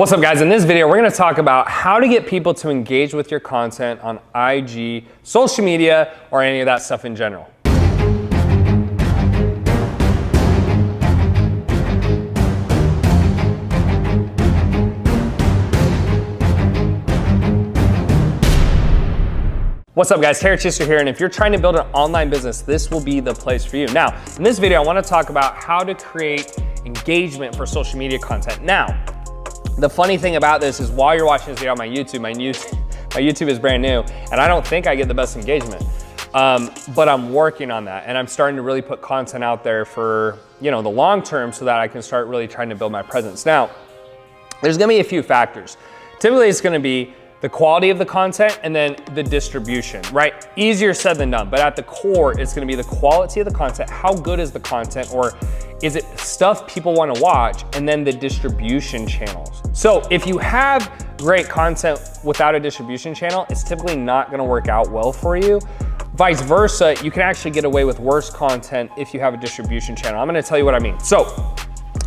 What's up guys, in this video we're going to talk about how to get people to engage with your content on IG, social media, or any of that stuff in general. What's up guys, Chidester here, and if you're trying to build an online business, this will be the place for you. Now, in this video I want to talk about how to create engagement for social media content. Now, the funny thing about this is while you're watching this video on my YouTube is brand new, and I don't think I get the best engagement. But I'm working on that, and I'm starting to really put content out there for, the long term so that I can start really trying to build my presence. Now, there's gonna be a few factors. Typically, it's gonna be the quality of the content and then the distribution, right? Easier said than done, but at the core, it's gonna be the quality of the content, how good is the content, or is it stuff people wanna watch, and then the distribution channels. So if you have great content without a distribution channel, it's typically not gonna work out well for you. Vice versa, you can actually get away with worse content if you have a distribution channel. I'm gonna tell you what I mean. So,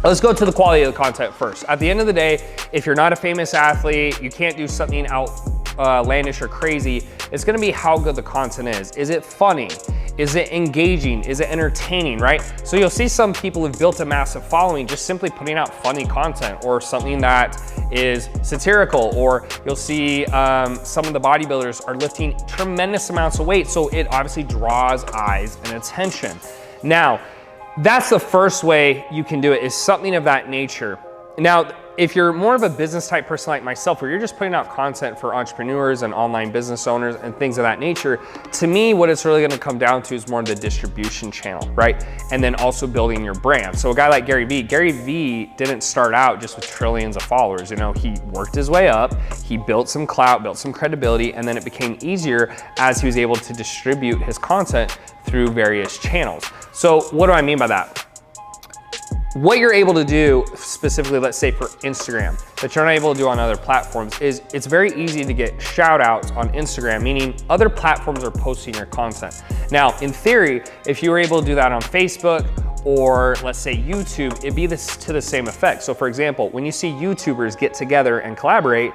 let's go to the quality of the content first. At the end of the day, if you're not a famous athlete, you can't do something outlandish or crazy, it's gonna be how good the content is. Is it funny? Is it engaging? Is it entertaining, right? So you'll see some people who've built a massive following just simply putting out funny content or something that is satirical, or you'll see some of the bodybuilders are lifting tremendous amounts of weight, so it obviously draws eyes and attention. Now, that's the first way you can do it, is something of that nature. Now, if you're more of a business type person like myself, where you're just putting out content for entrepreneurs and online business owners and things of that nature, to me, what it's really gonna come down to is more of the distribution channel, right? And then also building your brand. So a guy like Gary Vee didn't start out just with trillions of followers. He worked his way up, he built some clout, built some credibility, and then it became easier as he was able to distribute his content through various channels. So what do I mean by that? What you're able to do specifically, let's say for Instagram, that you're not able to do on other platforms, is it's very easy to get shout outs on Instagram, meaning other platforms are posting your content. Now, in theory, if you were able to do that on Facebook or let's say YouTube, it'd be to the same effect. So for example, when you see YouTubers get together and collaborate,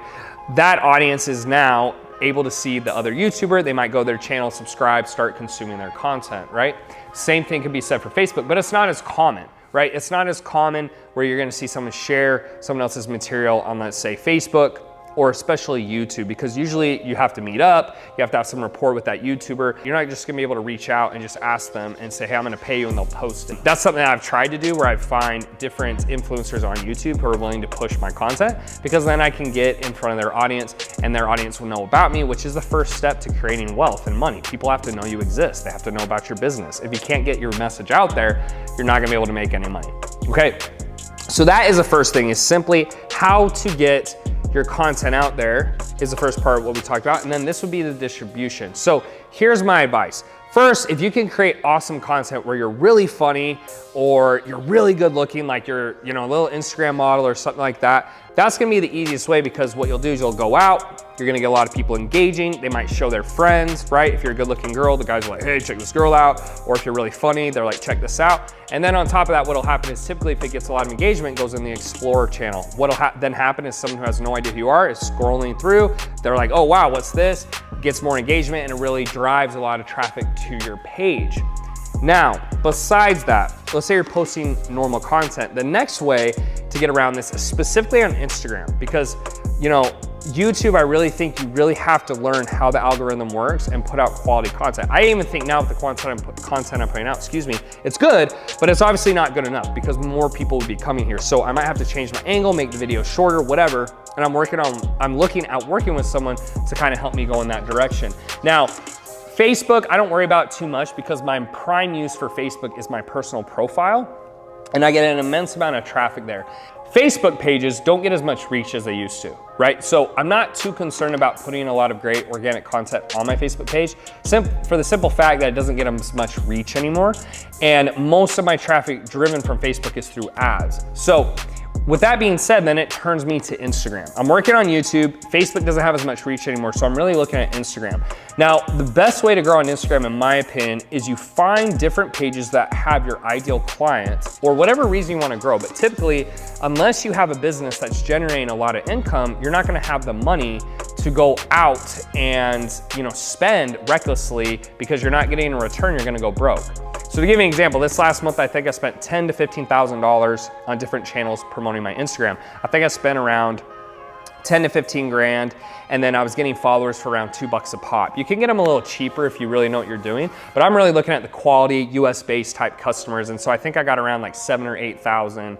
that audience is now able to see the other YouTuber. They might go to their channel, subscribe, start consuming their content, right? Same thing can be said for Facebook, but it's not as common, right? It's not as common where you're gonna see someone share someone else's material on, let's say, Facebook, or especially YouTube, because usually you have to meet up, you have to have some rapport with that YouTuber. You're not just gonna be able to reach out and just ask them and say, hey, I'm gonna pay you, and they'll post it. That's something that I've tried to do, where I find different influencers on YouTube who are willing to push my content, because then I can get in front of their audience and their audience will know about me, which is the first step to creating wealth and money. People have to know you exist. They have to know about your business. If you can't get your message out there, you're not gonna be able to make any money, okay? So that is the first thing, is simply how to get your content out there is the first part of what we talked about, and then this would be the distribution. So here's my advice. First, if you can create awesome content where you're really funny or you're really good looking, like you're a little Instagram model or something like that, that's gonna be the easiest way, because what you'll do is you'll go out, you're gonna get a lot of people engaging, they might show their friends, right? If you're a good looking girl, the guys are like, hey, check this girl out. Or if you're really funny, they're like, check this out. And then on top of that, what'll happen is typically if it gets a lot of engagement, it goes in the Explorer channel. What'll then happen is someone who has no idea who you are is scrolling through, they're like, oh wow, what's this? Gets more engagement, and it really drives a lot of traffic to your page. Now, besides that, let's say you're posting normal content. The next way to get around this is specifically on Instagram, because YouTube, I really think you really have to learn how the algorithm works and put out quality content. I even think now with the content I'm putting out, it's good, but it's obviously not good enough, because more people would be coming here. So I might have to change my angle, make the video shorter, whatever. And I'm looking at working with someone to kind of help me go in that direction. Now, Facebook, I don't worry about too much, because my prime use for Facebook is my personal profile, and I get an immense amount of traffic there. Facebook pages don't get as much reach as they used to, right? So I'm not too concerned about putting a lot of great organic content on my Facebook page, for the simple fact that it doesn't get as much reach anymore. And most of my traffic driven from Facebook is through ads. So With that being said, then it turns me to Instagram. I'm working on YouTube. Facebook doesn't have as much reach anymore, so I'm really looking at Instagram. Now, the best way to grow on Instagram, in my opinion, is you find different pages that have your ideal clients or whatever reason you want to grow. But typically, unless you have a business that's generating a lot of income, you're not going to have the money to go out and spend recklessly because you're not getting a return. You're going to go broke. So to give you an example, this last month, I think I spent $10,000 to $15,000 on different channels promoting my Instagram. I think I spent around 10 to 15 grand, and then I was getting followers for around $2 a pop. You can get them a little cheaper if you really know what you're doing, but I'm really looking at the quality US based type customers. And so I think I got around like 7,000 or 8,000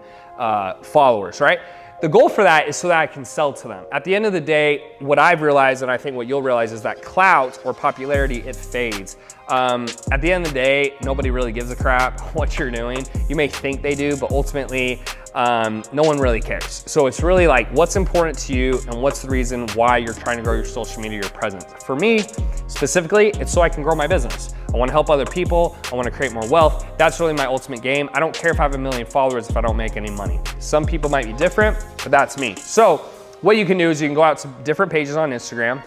followers, right? The goal for that is so that I can sell to them. At the end of the day, what I've realized, and I think what you'll realize, is that clout or popularity, it fades. At the end of the day, nobody really gives a crap what you're doing. You may think they do, but ultimately, no one really cares. So it's really like what's important to you and what's the reason why you're trying to grow your social media, your presence. For me, specifically, it's so I can grow my business. I want to help other people. I want to create more wealth. That's really my ultimate game. I don't care if I have 1 million followers if I don't make any money. Some people might be different, but that's me. So what you can do is you can go out to different pages on Instagram.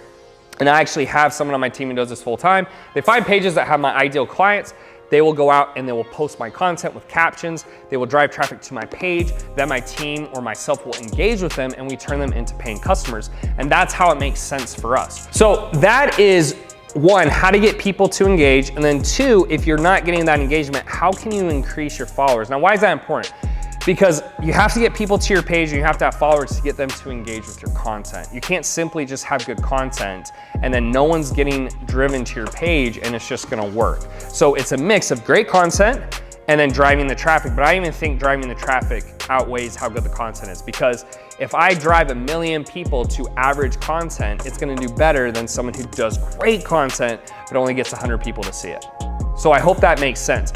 And I actually have someone on my team who does this full time. They find pages that have my ideal clients. They will go out and they will post my content with captions. They will drive traffic to my page. Then my team or myself will engage with them and we turn them into paying customers. And that's how it makes sense for us. So that is one, how to get people to engage. And then two, if you're not getting that engagement, how can you increase your followers? Now, why is that important? Because you have to get people to your page and you have to have followers to get them to engage with your content. You can't simply just have good content and then no one's getting driven to your page and it's just gonna work. So it's a mix of great content and then driving the traffic. But I even think driving the traffic outweighs how good the content is, because if I drive 1 million people to average content, it's gonna do better than someone who does great content but only gets 100 people to see it. So I hope that makes sense.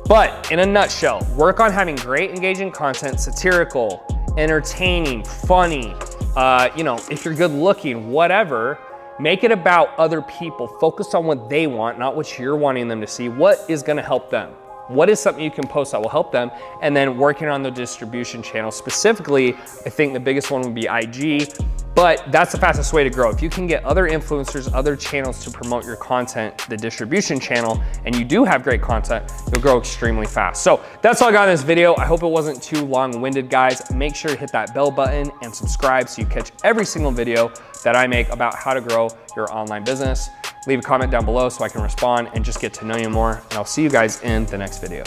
But in a nutshell, work on having great engaging content, satirical, entertaining, funny, if you're good looking, whatever, make it about other people. Focus on what they want, not what you're wanting them to see. What is gonna help them? What is something you can post that will help them? And then working on the distribution channel. Specifically, I think the biggest one would be IG, but that's the fastest way to grow. If you can get other influencers, other channels to promote your content, the distribution channel, and you do have great content, you'll grow extremely fast. So that's all I got in this video. I hope it wasn't too long-winded, guys. Make sure to hit that bell button and subscribe so you catch every single video that I make about how to grow your online business. Leave a comment down below so I can respond and just get to know you more. And I'll see you guys in the next video.